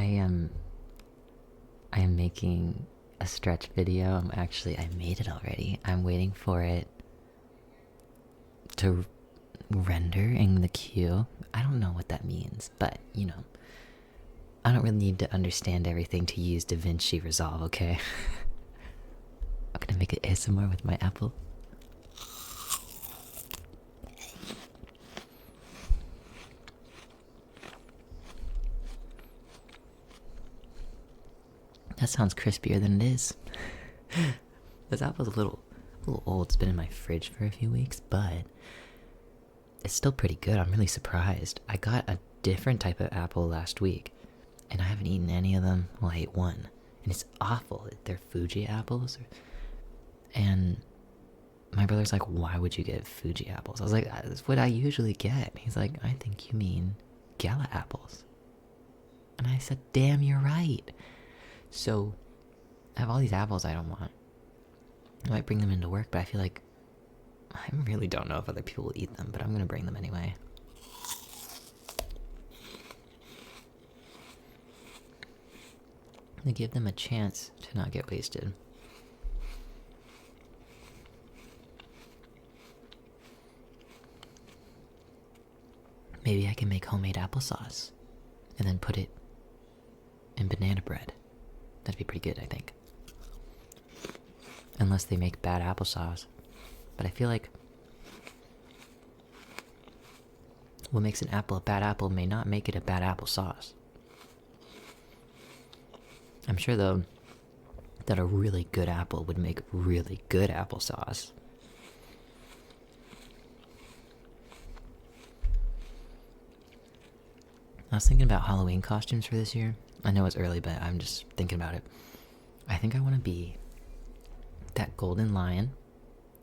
I am making a stretch video. I made it already. I'm waiting for it to render in the queue. I don't know what that means, but I don't really need to understand everything to use DaVinci Resolve, okay? I'm gonna make it ASMR with my apple. That sounds crispier than it is. This apple's a little old. It's been in my fridge for a few weeks, but it's still pretty good. I'm really surprised. I got a different type of apple last week, and I haven't eaten any of them. Well, I ate one, and it's awful. They're Fuji apples, and my brother's like, "Why would you get Fuji apples?" I was like, "That's what I usually get." He's like, "I think you mean Gala apples," and I said, "Damn, you're right." So I have all these apples I don't want. I might bring them into work, but I feel like I really don't know if other people will eat them, but I'm gonna bring them anyway. To give them a chance to not get wasted. Maybe I can make homemade applesauce and then put it in banana bread. That'd be pretty good, I think. Unless they make bad applesauce. But I feel like what makes an apple a bad apple may not make it a bad applesauce. I'm sure, though, that a really good apple would make really good applesauce. I was thinking about Halloween costumes for this year. I know it's early, but I'm just thinking about it. I think I want to be that golden lion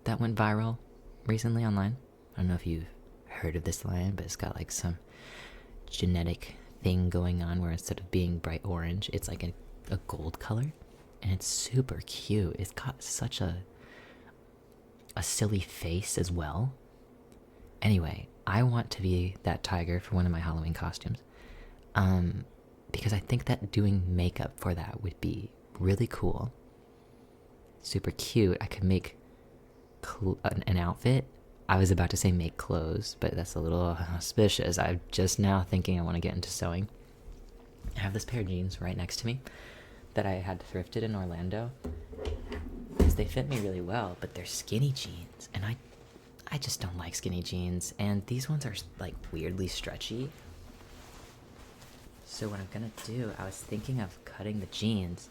that went viral recently online. I don't know if you've heard of this lion, but it's got like some genetic thing going on where instead of being bright orange, it's like a gold color, and it's super cute. It's got such a silly face as well. Anyway, I want to be that tiger for one of my Halloween costumes. Because I think that doing makeup for that would be really cool. Super cute. I could make an outfit. I was about to say make clothes, but that's a little auspicious. I'm just now thinking I want to get into sewing. I have this pair of jeans right next to me that I had thrifted in Orlando because they fit me really well, but they're skinny jeans, and I just don't like skinny jeans, and these ones are like weirdly stretchy. So what I'm gonna do, I was thinking of cutting the jeans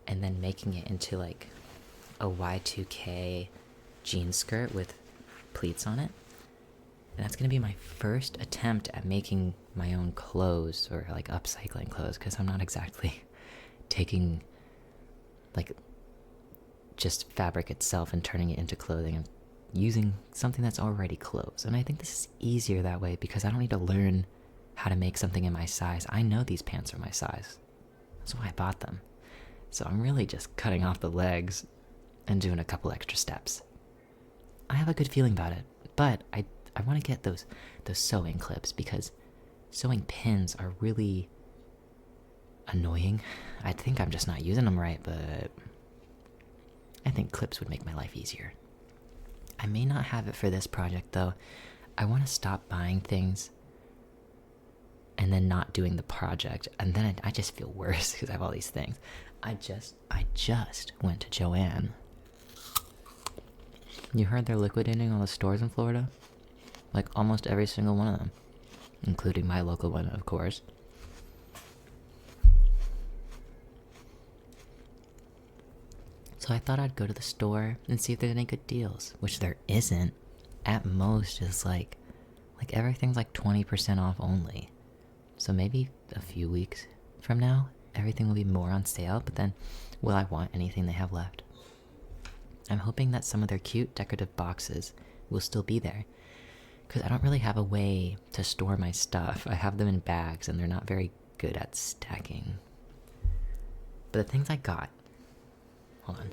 and then making it into like a Y2K jean skirt with pleats on it. And that's gonna be my first attempt at making my own clothes, or like upcycling clothes, because I'm not exactly taking like just fabric itself and turning it into clothing. I'm using something that's already clothes. And I think this is easier that way because I don't need to learn how to make something in my size. I know these pants are my size. That's why I bought them. So I'm really just cutting off the legs and doing a couple extra steps. I have a good feeling about it, but I want to get those sewing clips because sewing pins are really annoying. I think I'm just not using them right, but I think clips would make my life easier. I may not have it for this project though. I want to stop buying things and then not doing the project, and then I just feel worse because I have all these things. I just went to Joann. You heard they're liquidating all the stores in Florida? Like almost every single one of them, including my local one, of course. So I thought I'd go to the store and see if there's any good deals, which there isn't. At most, it's like everything's like 20% off only. So maybe a few weeks from now, everything will be more on sale, but then will I want anything they have left? I'm hoping that some of their cute decorative boxes will still be there, because I don't really have a way to store my stuff. I have them in bags, and they're not very good at stacking. But the things I got... Hold on.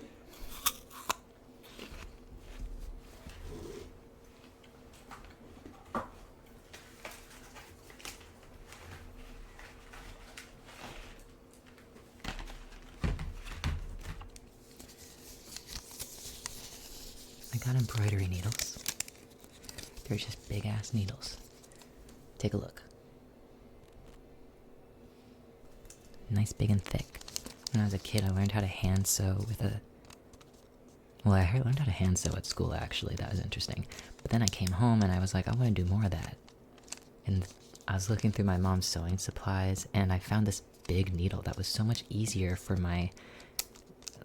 got embroidery needles. They're just big ass needles. Take a look. Nice, big, and thick. When I was a kid, I learned how to hand sew with a... Well, I learned how to hand sew at school, actually. That was interesting. But then I came home and I was like, I want to do more of that. And I was looking through my mom's sewing supplies and I found this big needle that was so much easier for my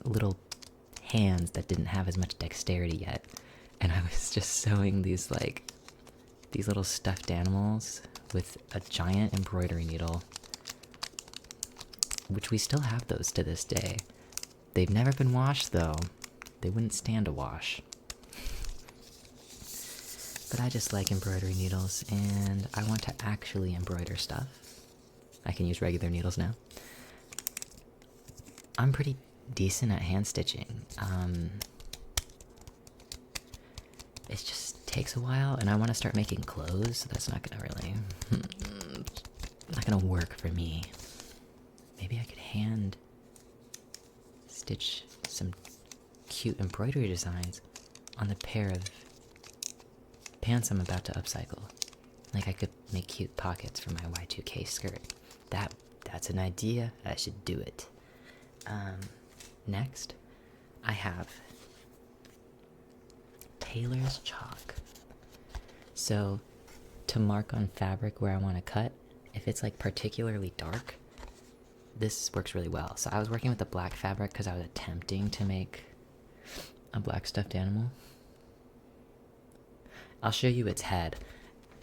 little hands that didn't have as much dexterity yet. And I was just sewing these little stuffed animals with a giant embroidery needle, which we still have those to this day. They've never been washed though. They wouldn't stand a wash. But I just like embroidery needles, and I want to actually embroider stuff. I can use regular needles now. I'm pretty decent at hand stitching. It just takes a while, and I want to start making clothes, so that's not gonna really... not gonna work for me. Maybe I could hand stitch some cute embroidery designs on the pair of pants I'm about to upcycle. Like I could make cute pockets for my Y2K skirt. That's an idea. I should do it. Next, I have tailor's chalk. So, to mark on fabric where I want to cut, if it's like particularly dark, this works really well. So I was working with the black fabric because I was attempting to make a black stuffed animal. I'll show you its head.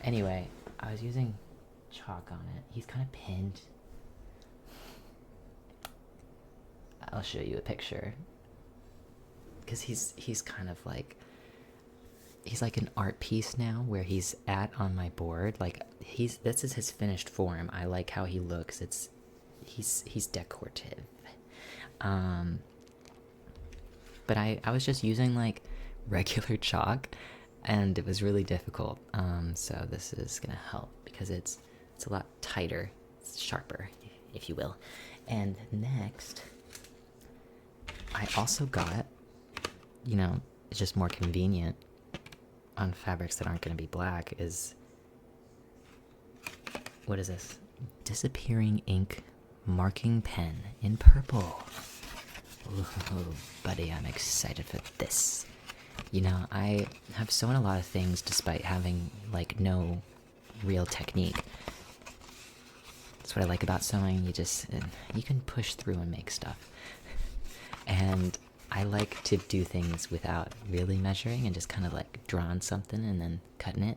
Anyway, I was using chalk on it. He's kind of pinned. I'll show you a picture. Because he's kind of like... He's like an art piece now, where he's at on my board. Like, this is his finished form. I like how he looks. He's decorative. But I was just using like regular chalk, and it was really difficult. So this is gonna help because it's a lot tighter, it's sharper, if you will. And next, I also got, it's just more convenient on fabrics that aren't gonna be black, is, what is this? Disappearing ink marking pen in purple. Ooh, buddy, I'm excited for this. I have sewn a lot of things despite having, like, no real technique. That's what I like about sewing. You can push through and make stuff. And I like to do things without really measuring and just kind of, like, drawing something and then cutting it.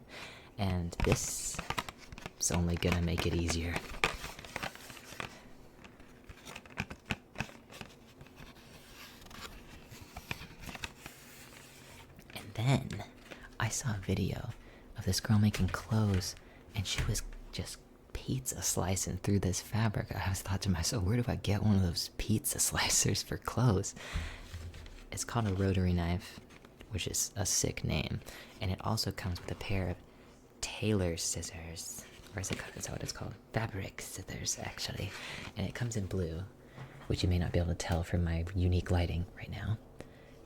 And this is only gonna make it easier. Then I saw a video of this girl making clothes, and she was just pizza slicing through this fabric. I was thought to myself, where do I get one of those pizza slicers for clothes? It's called a rotary knife, which is a sick name, and it also comes with a pair of tailor's scissors. Or is that what it's called? Fabric scissors, actually. And it comes in blue, which you may not be able to tell from my unique lighting right now.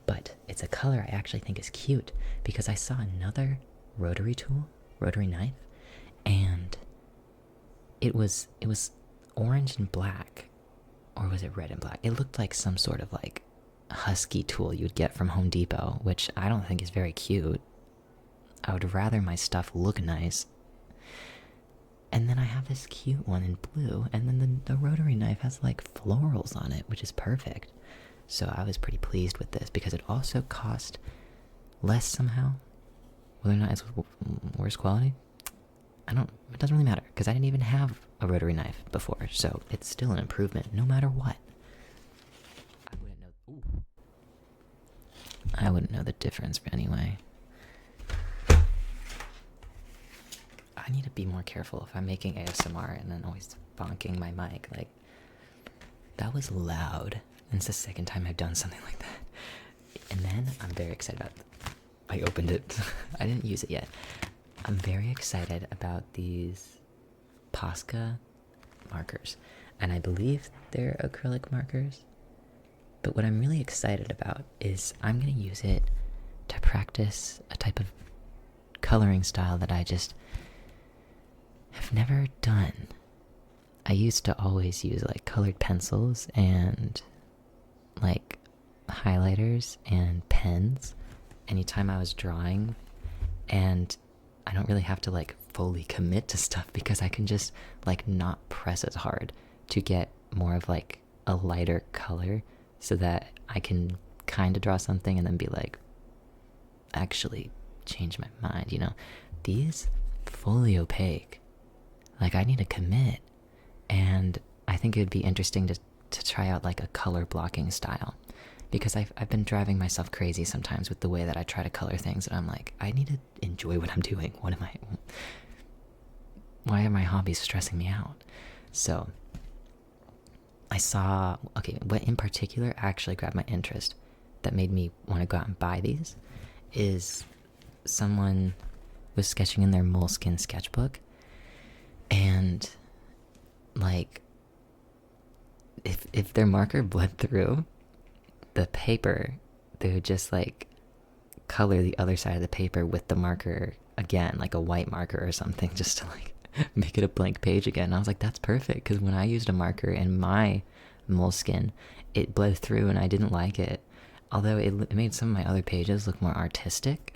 But it's a color I actually think is cute, because I saw another rotary knife, and it was orange and black, or was it red and black? It looked like some sort of like husky tool you'd get from Home Depot, which I don't think is very cute. I would rather my stuff look nice. And then I have this cute one in blue, and then the rotary knife has like florals on it, which is perfect. So I was pretty pleased with this, because it also cost less somehow. Whether or not it's worse quality, it doesn't really matter, because I didn't even have a rotary knife before, so it's still an improvement no matter what. I wouldn't know the difference anyway. I need to be more careful if I'm making ASMR and then always bonking my mic. Like, that was loud. And it's the second time I've done something like that. And then I'm very excited about... I opened it. I didn't use it yet. I'm very excited about these Posca markers. And I believe they're acrylic markers. But what I'm really excited about is I'm going to use it to to practice a type of coloring style that I just have never done. I used to always use like colored pencils and like highlighters and pens anytime I was drawing, and I don't really have to like fully commit to stuff because I can just like not press as hard to get more of like a lighter color so that I can kind of draw something and then be like, actually change my mind, you know? These fully opaque, like I need to commit, and I think it would be interesting to try out like a color blocking style, because I've been driving myself crazy sometimes with the way that I try to color things, and I'm like, I need to enjoy what I'm doing. Why are my hobbies stressing me out? So I saw, okay, what in particular actually grabbed my interest that made me want to go out and buy these is someone was sketching in their moleskin sketchbook, and like if their marker bled through the paper, they would just like color the other side of the paper with the marker again, like a white marker or something, just to like make it a blank page again. And I was like, that's perfect, because when I used a marker in my moleskin, it bled through and I didn't like it. Although it made some of my other pages look more artistic,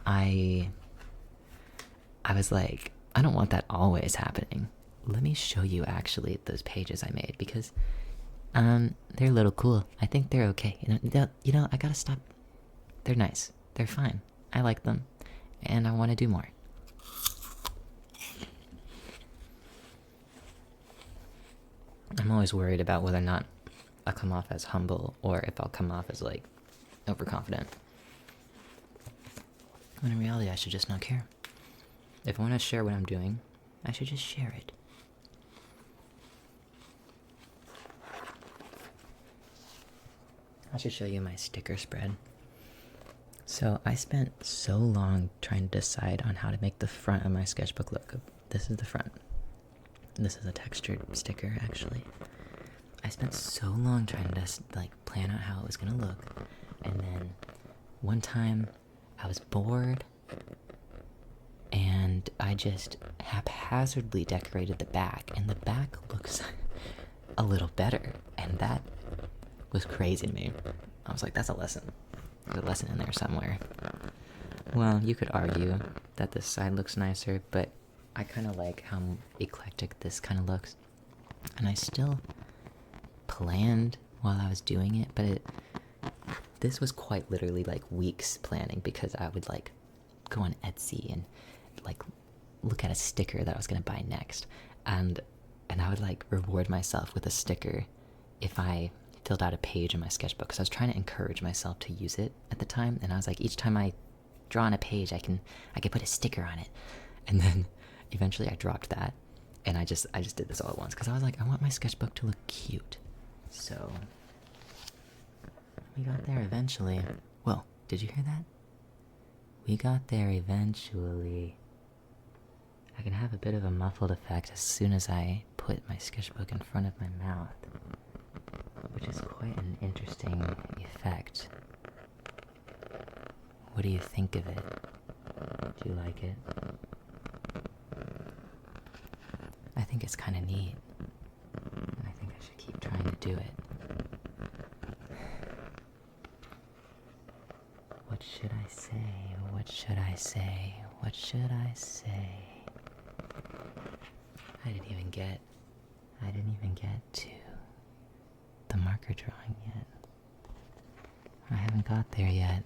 I was like, I don't want that always happening. Let me show you actually those pages I made, because they're a little cool. I think they're okay. You know, I gotta stop. They're nice. They're fine. I like them, and I want to do more. I'm always worried about whether or not I'll come off as humble or if I'll come off as like overconfident. When in reality, I should just not care. If I want to share what I'm doing, I should just share it. I should show you my sticker spread. So I spent so long trying to decide on how to make the front of my sketchbook look. This is the front. This is a textured sticker, actually. I spent so long trying to like plan out how it was gonna look, and then one time I was bored and I just haphazardly decorated the back, and the back looks a little better, and that was crazy to me. I was like, that's a lesson. There's a lesson in there somewhere. Well, you could argue that this side looks nicer, but I kind of like how eclectic this kind of looks. And I still planned while I was doing it, but this was quite literally like weeks planning, because I would like go on Etsy and like look at a sticker that I was gonna buy next, and I would like reward myself with a sticker if I filled out a page in my sketchbook, because I was trying to encourage myself to use it at the time, and I was like, each time I draw on a page, I can put a sticker on it. And then eventually I dropped that, and I just did this all at once, because I was like, I want my sketchbook to look cute. So we got there eventually. Whoa, did you hear that? We got there eventually. I can have a bit of a muffled effect as soon as I put my sketchbook in front of my mouth, which is quite an interesting effect. What do you think of it? Do you like it? I think it's kind of neat, and I think I should keep trying to do it. What should I say? What should I say? What should I say? I didn't even get to the marker drawing yet. I haven't got there yet.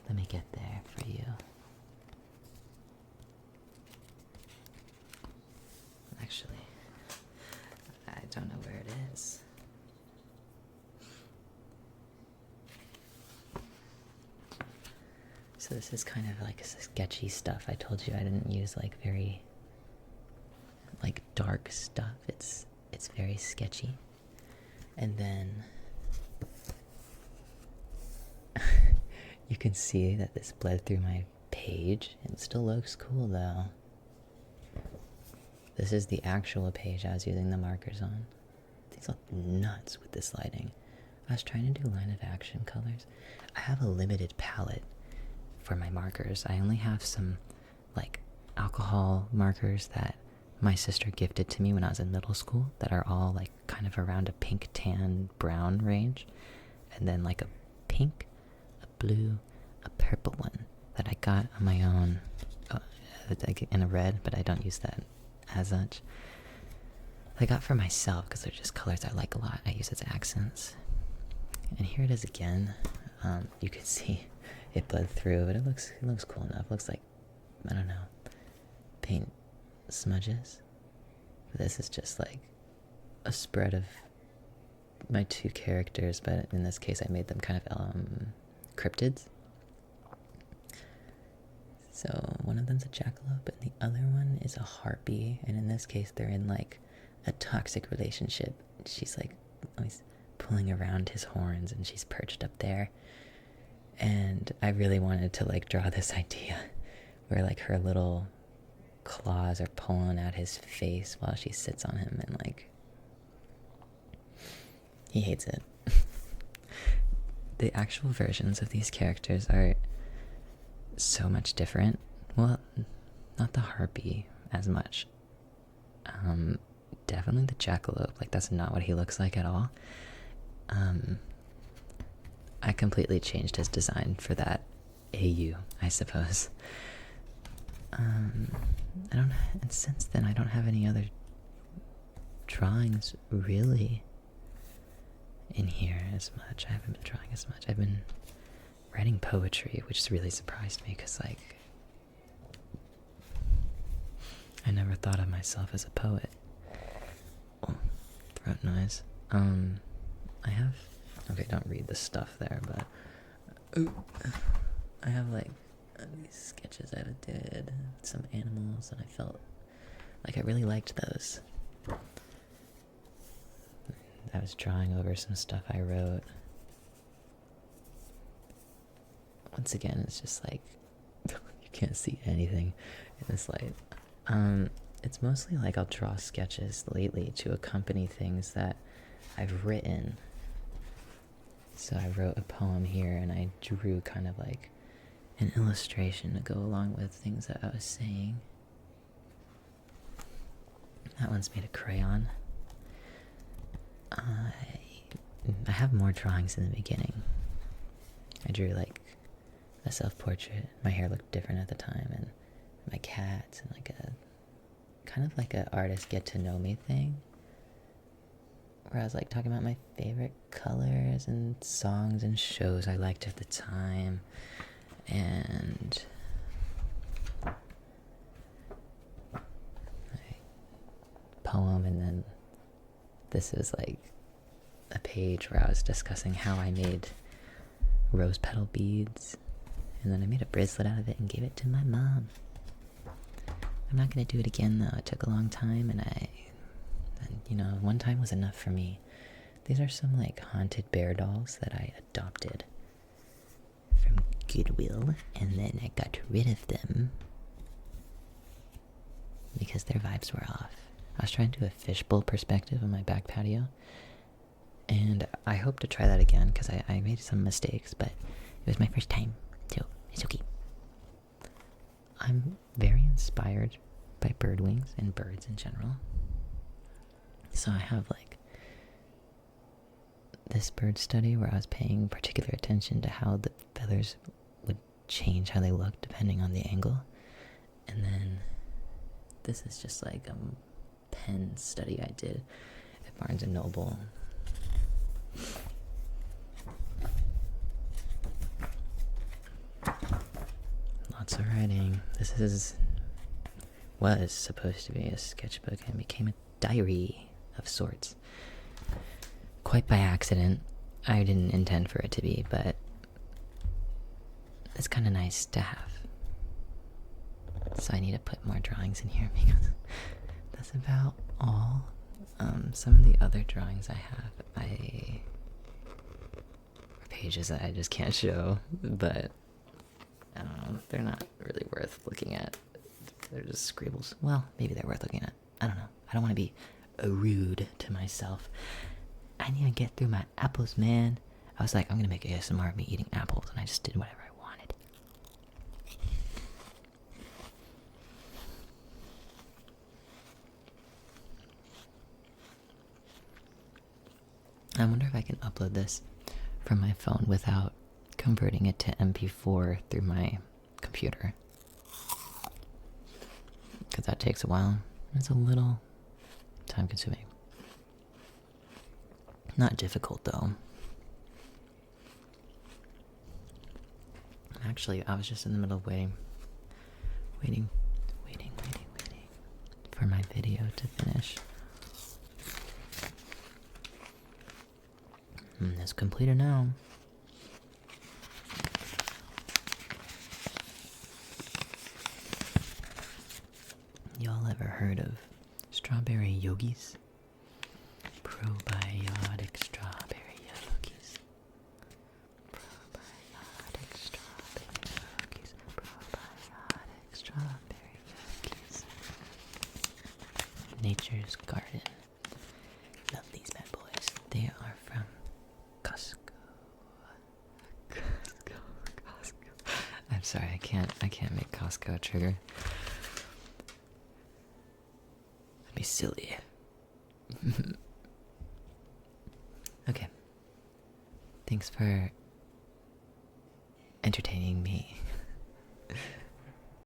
Let me get there for you. Actually, I don't know where it is. So this is kind of like sketchy stuff. I told you I didn't use like very like dark stuff. It's very sketchy. And then you can see that this bled through my page. It still looks cool though. This is the actual page I was using the markers on. These look nuts with this lighting. I was trying to do line of action colors. I have a limited palette for my markers. I only have some like alcohol markers that my sister gifted to me when I was in middle school that are all like kind of around a pink, tan, brown range. And then like a pink, a blue, a purple one that I got on my own, and a red, but I don't use that as much. I got for myself because they're just colors I like a lot. I use as accents. And here it is again. You can see it bled through, but it looks cool enough. It looks like, I don't know, paint smudges. This is just like a spread of my two characters, but in this case I made them kind of cryptids. So one of them's a jackalope and the other one is a harpy, and in this case they're in like a toxic relationship. She's like always pulling around his horns and she's perched up there. And I really wanted to like draw this idea where like her little claws are pulling at his face while she sits on him, and like he hates it. The actual versions of these characters are so much different. Well, not the harpy as much. Definitely the jackalope. Like, that's not what he looks like at all. I completely changed his design for that AU, I suppose. And since then I don't have any other drawings really in here as much. I haven't been drawing as much. I've been writing poetry, which has really surprised me because, like, I never thought of myself as a poet. Oh, throat noise. I have... Okay, don't read the stuff there, but... I have, like, these sketches I did, some animals, and I felt like I really liked those. I was drawing over some stuff I wrote. Once again, it's just like, you can't see anything in this light. It's mostly like I'll draw sketches lately to accompany things that I've written. So I wrote a poem here and I drew kind of like an illustration to go along with things that I was saying. That one's made of crayon. I have more drawings in the beginning. I drew like a self-portrait. My hair looked different at the time, and my cats, and like a kind of like a artist get to know me thing, where I was like talking about my favorite colors and songs and shows I liked at the time, and poem. And then this is like a page where I was discussing how I made rose petal beads, and then I made a bracelet out of it and gave it to my mom. I'm not gonna do it again though. It took a long time, and you know, one time was enough for me. These are some like haunted bear dolls that I adopted from Goodwill, and then I got rid of them because their vibes were off. I was trying to do a fishbowl perspective on my back patio, and I hope to try that again because I made some mistakes, but it was my first time, so it's okay. I'm very inspired by bird wings and birds in general. So I have like this bird study where I was paying particular attention to how the feathers would change how they look depending on the angle. And then this is just like a pen study I did at Barnes & Noble. Lots of writing. This was supposed to be a sketchbook and became a diary of sorts. Quite by accident. I didn't intend for it to be, but it's kind of nice to have. So I need to put more drawings in here because that's about all. Some of the other drawings I have, are pages that I just can't show, but I don't know, they're not really worth looking at. They're just scribbles. Well, maybe they're worth looking at. I don't know. I don't want to be rude to myself. I need to get through my apples, man. I was like, I'm gonna make ASMR of me eating apples, and I just did whatever I wanted. I wonder if I can upload this from my phone without converting it to MP4 through my computer. Because that takes a while. It's a little time consuming. Not difficult though. Actually, I was just in the middle of waiting for my video to finish. It's completed now. Y'all ever heard of strawberry yogis? Probiotic strawberry yogis. Probiotic strawberry yogis. Probiotic strawberry yogis. Nature's Garden. Love these bad boys. They are from Costco. I'm sorry, I can't make Costco a trigger. That'd be silly. Okay. Thanks for